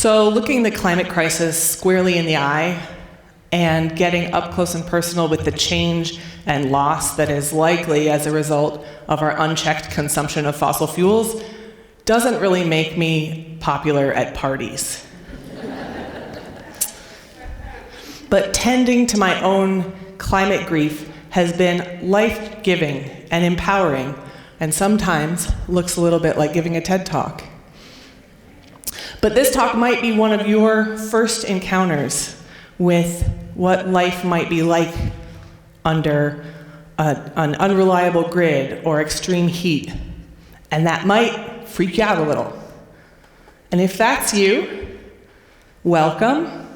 So looking the climate crisis squarely in the eye and getting up close and personal with the change and loss that is likely as a result of our unchecked consumption of fossil fuels doesn't really make me popular at parties. But tending to my own climate grief has been life-giving and empowering, and sometimes looks a little bit like giving a TED Talk. But this talk might be one of your first encounters with what life might be like under an unreliable grid or extreme heat, and that might freak you out a little. And if that's you, welcome.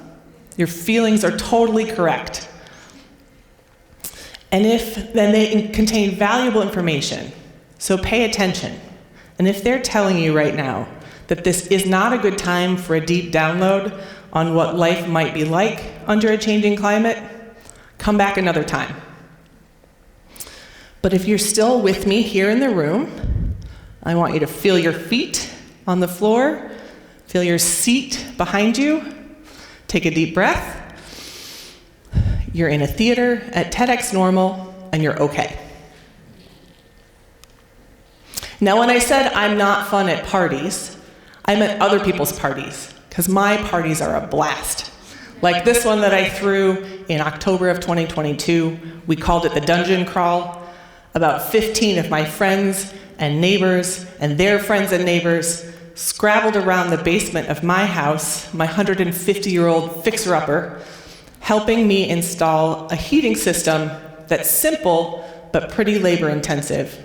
Your feelings are totally correct. And then they contain valuable information, so pay attention. And if they're telling you right now that this is not a good time for a deep download on what life might be like under a changing climate, come back another time. But if you're still with me here in the room, I want you to feel your feet on the floor, feel your seat behind you, take a deep breath. You're in a theater at TEDxNormal, and you're okay. Now, when I said I'm not fun at parties, I meant other people's parties, because my parties are a blast. Like this one that I threw in October of 2022, we called it the Dungeon Crawl. About 15 of my friends and neighbors and their friends and neighbors scrabbled around the basement of my house, my 150-year-old fixer-upper, helping me install a heating system that's simple but pretty labor-intensive.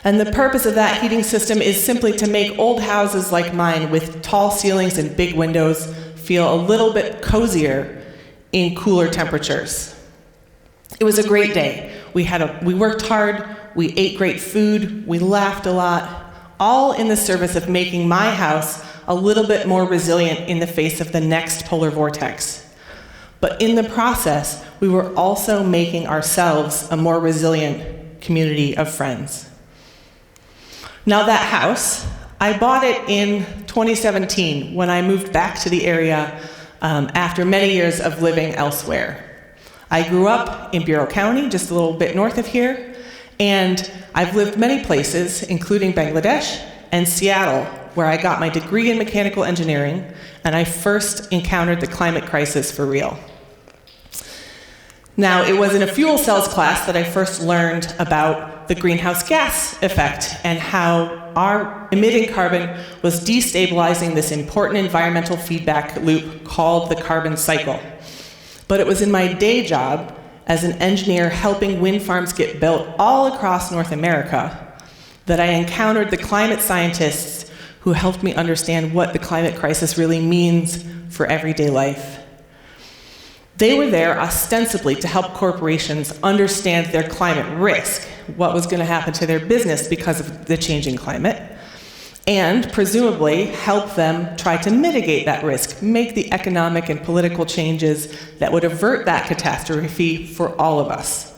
And the purpose of that heating system is simply to make old houses like mine with tall ceilings and big windows feel a little bit cozier in cooler temperatures. It was a great day. We worked hard, we ate great food, we laughed a lot, all in the service of making my house a little bit more resilient in the face of the next polar vortex. But in the process, we were also making ourselves a more resilient community of friends. Now that house, I bought it in 2017 when I moved back to the area after many years of living elsewhere. I grew up in Bureau County, just a little bit north of here, and I've lived many places, including Bangladesh and Seattle, where I got my degree in mechanical engineering, and I first encountered the climate crisis for real. Now, it was in a fuel cells class that I first learned about the greenhouse gas effect and how our emitting carbon was destabilizing this important environmental feedback loop called the carbon cycle. But it was in my day job as an engineer helping wind farms get built all across North America that I encountered the climate scientists who helped me understand what the climate crisis really means for everyday life. They were there ostensibly to help corporations understand their climate risk, what was going to happen to their business because of the changing climate, and presumably help them try to mitigate that risk, make the economic and political changes that would avert that catastrophe for all of us.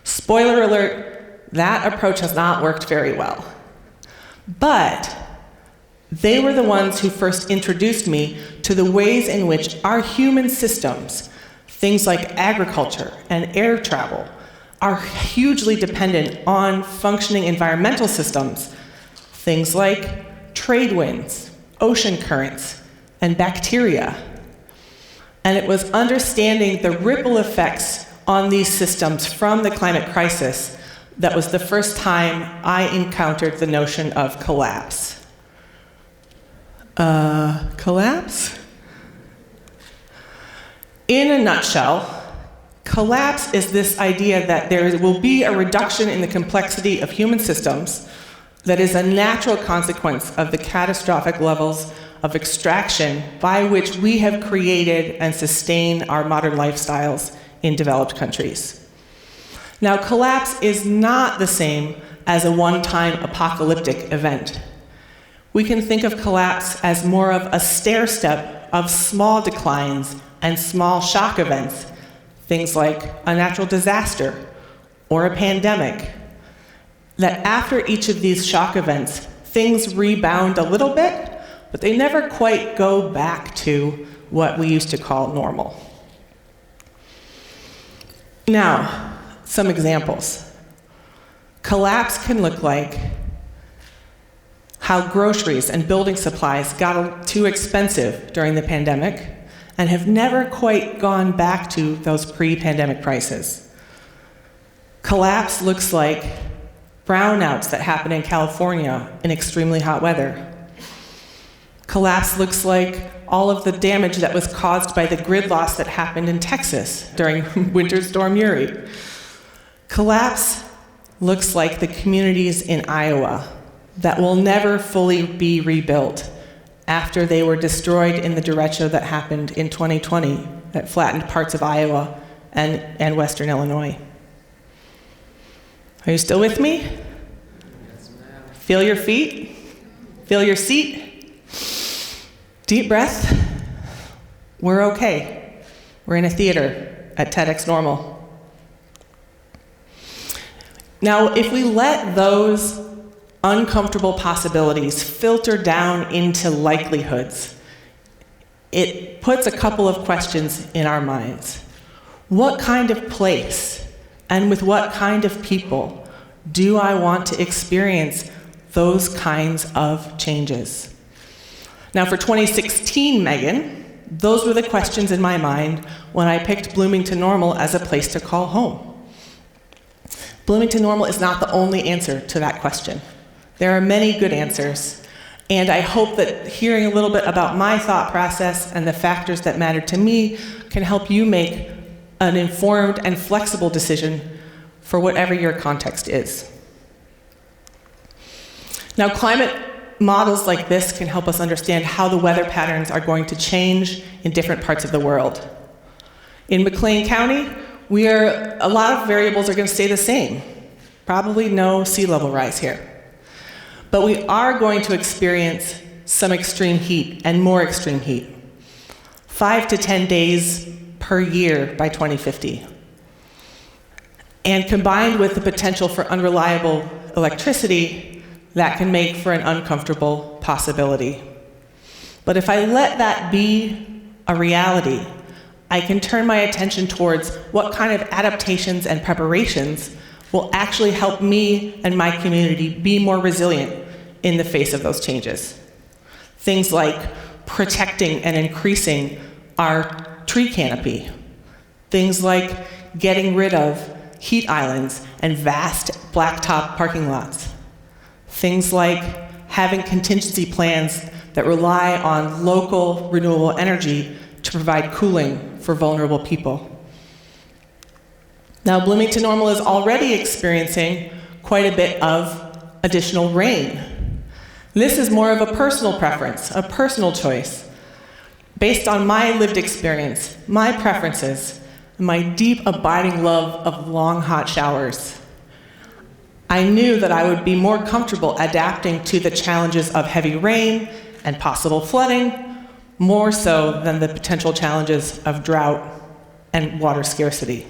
Spoiler alert, that approach has not worked very well. But they were the ones who first introduced me to the ways in which our human systems, things like agriculture and air travel, are hugely dependent on functioning environmental systems, things like trade winds, ocean currents, and bacteria. And it was understanding the ripple effects on these systems from the climate crisis that was the first time I encountered the notion of collapse. Collapse? In a nutshell, collapse is this idea that there will be a reduction in the complexity of human systems that is a natural consequence of the catastrophic levels of extraction by which we have created and sustained our modern lifestyles in developed countries. Now, collapse is not the same as a one-time apocalyptic event. We can think of collapse as more of a stair-step of small declines and small shock events, things like a natural disaster or a pandemic, that after each of these shock events, things rebound a little bit, but they never quite go back to what we used to call normal. Now, some examples. Collapse can look like how groceries and building supplies got too expensive during the pandemic and have never quite gone back to those pre-pandemic prices. Collapse looks like brownouts that happen in California in extremely hot weather. Collapse looks like all of the damage that was caused by the grid loss that happened in Texas during Winter Storm Uri. Collapse looks like the communities in Iowa that will never fully be rebuilt after they were destroyed in the derecho that happened in 2020 that flattened parts of Iowa and western Illinois. Are you still with me? Yes, ma'am. Feel your feet? Feel your seat? Deep breath. We're okay. We're in a theater at TEDxNormal. Now, if we let those uncomfortable possibilities filter down into likelihoods, it puts a couple of questions in our minds. What kind of place and with what kind of people do I want to experience those kinds of changes? Now, for 2016 Meghan, those were the questions in my mind when I picked Bloomington Normal as a place to call home. Bloomington Normal is not the only answer to that question. There are many good answers, and I hope that hearing a little bit about my thought process and the factors that matter to me can help you make an informed and flexible decision for whatever your context is. Now, climate models like this can help us understand how the weather patterns are going to change in different parts of the world. In McLean County, a lot of variables are going to stay the same. Probably no sea level rise here. But we are going to experience some extreme heat and more extreme heat. 5 to 10 days per year by 2050. And combined with the potential for unreliable electricity, that can make for an uncomfortable possibility. But if I let that be a reality, I can turn my attention towards what kind of adaptations and preparations will actually help me and my community be more resilient in the face of those changes. Things like protecting and increasing our tree canopy. Things like getting rid of heat islands and vast blacktop parking lots. Things like having contingency plans that rely on local renewable energy to provide cooling for vulnerable people. Now, Bloomington Normal is already experiencing quite a bit of additional rain. This is more of a personal preference, a personal choice, based on my lived experience, my preferences, and my deep, abiding love of long, hot showers. I knew that I would be more comfortable adapting to the challenges of heavy rain and possible flooding, more so than the potential challenges of drought and water scarcity.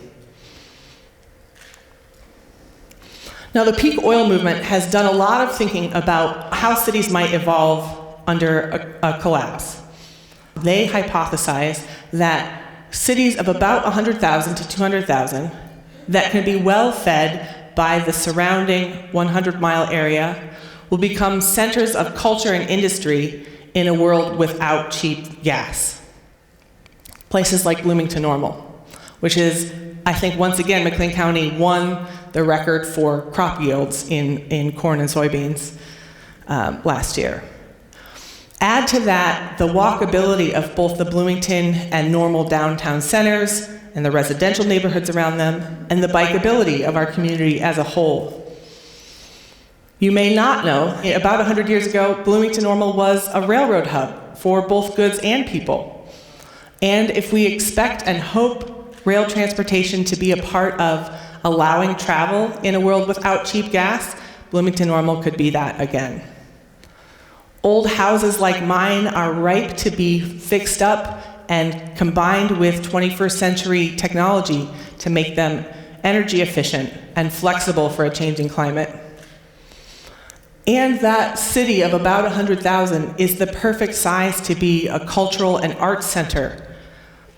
Now, the peak oil movement has done a lot of thinking about how cities might evolve under a collapse. They hypothesize that cities of about 100,000 to 200,000 that can be well fed by the surrounding 100-mile area will become centers of culture and industry in a world without cheap gas. Places like Bloomington Normal, which is, I think, once again, McLean County won the record for crop yields in corn and soybeans last year. Add to that the walkability of both the Bloomington and Normal downtown centers and the residential neighborhoods around them, and the bikeability of our community as a whole. You may not know, about 100 years ago, Bloomington Normal was a railroad hub for both goods and people. And if we expect and hope rail transportation to be a part of allowing travel in a world without cheap gas, Bloomington Normal could be that again. Old houses like mine are ripe to be fixed up and combined with 21st century technology to make them energy efficient and flexible for a changing climate. And that city of about 100,000 is the perfect size to be a cultural and arts center.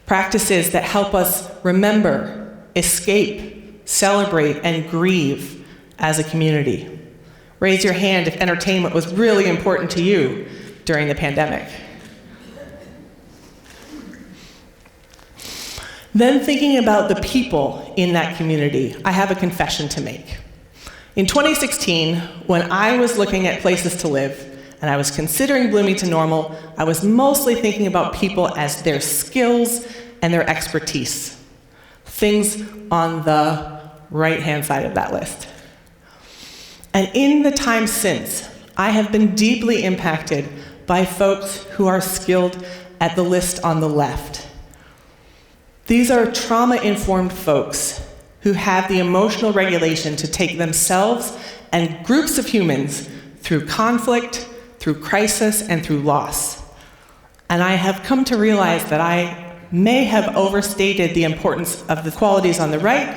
Practices that help us remember, escape, celebrate, and grieve as a community. Raise your hand if entertainment was really important to you during the pandemic. Then thinking about the people in that community, I have a confession to make. In 2016, when I was looking at places to live, and I was considering Bloomington Normal, I was mostly thinking about people as their skills and their expertise. Things on the right-hand side of that list. And in the time since, I have been deeply impacted by folks who are skilled at the list on the left. These are trauma-informed folks who have the emotional regulation to take themselves and groups of humans through conflict, through crisis, and through loss. And I have come to realize that I may have overstated the importance of the qualities on the right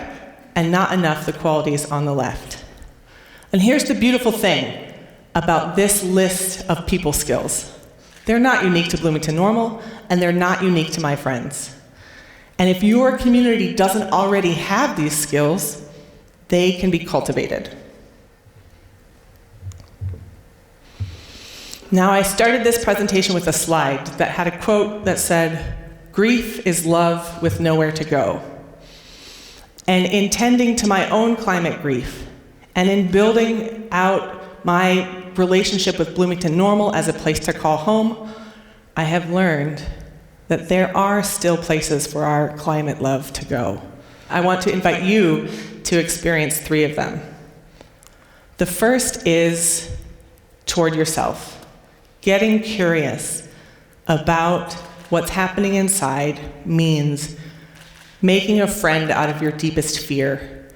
and not enough the qualities on the left. And here's the beautiful thing about this list of people skills. They're not unique to Bloomington Normal, and they're not unique to my friends. And if your community doesn't already have these skills, they can be cultivated. Now, I started this presentation with a slide that had a quote that said, "Grief is love with nowhere to go." And in tending to my own climate grief, and in building out my relationship with Bloomington Normal as a place to call home, I have learned that there are still places for our climate love to go. I want to invite you to experience 3 of them. The first is toward yourself. Getting curious about what's happening inside means making a friend out of your deepest fear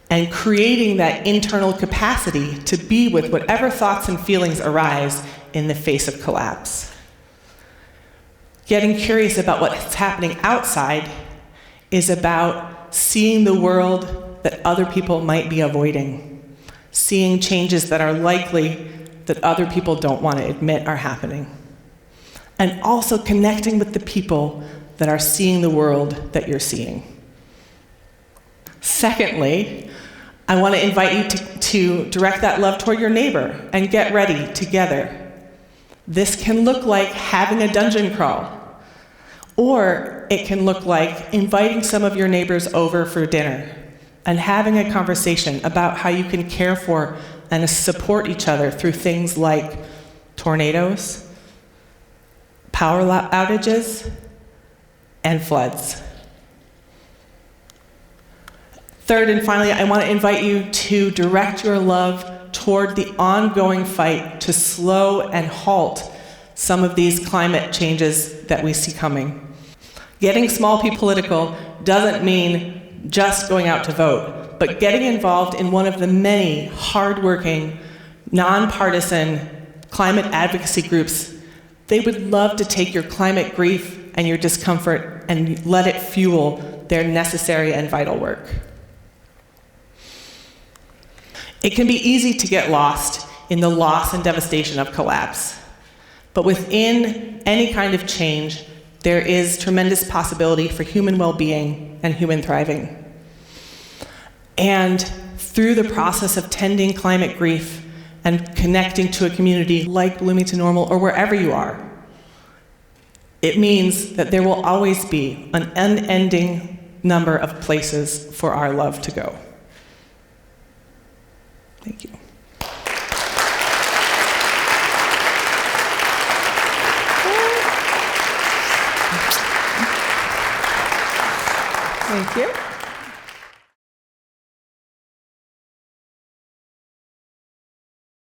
and creating that internal capacity to be with whatever thoughts and feelings arise in the face of collapse. Getting curious about what's happening outside is about seeing the world that other people might be avoiding, seeing changes that are likely that other people don't want to admit are happening, and also connecting with the people that are seeing the world that you're seeing. Secondly, I want to invite you to direct that love toward your neighbor and get ready together. This can look like having a dungeon crawl, or it can look like inviting some of your neighbors over for dinner and having a conversation about how you can care for and support each other through things like tornadoes, power outages, and floods. Third and finally, I want to invite you to direct your love toward the ongoing fight to slow and halt some of these climate changes that we see coming. Getting small p political doesn't mean just going out to vote, but getting involved in one of the many hardworking, nonpartisan climate advocacy groups. They would love to take your climate grief and your discomfort and let it fuel their necessary and vital work. It can be easy to get lost in the loss and devastation of collapse. But within any kind of change, there is tremendous possibility for human well-being and human thriving. And through the process of tending climate grief and connecting to a community like Bloomington Normal or wherever you are, it means that there will always be an unending number of places for our love to go. Thank you. Thank you.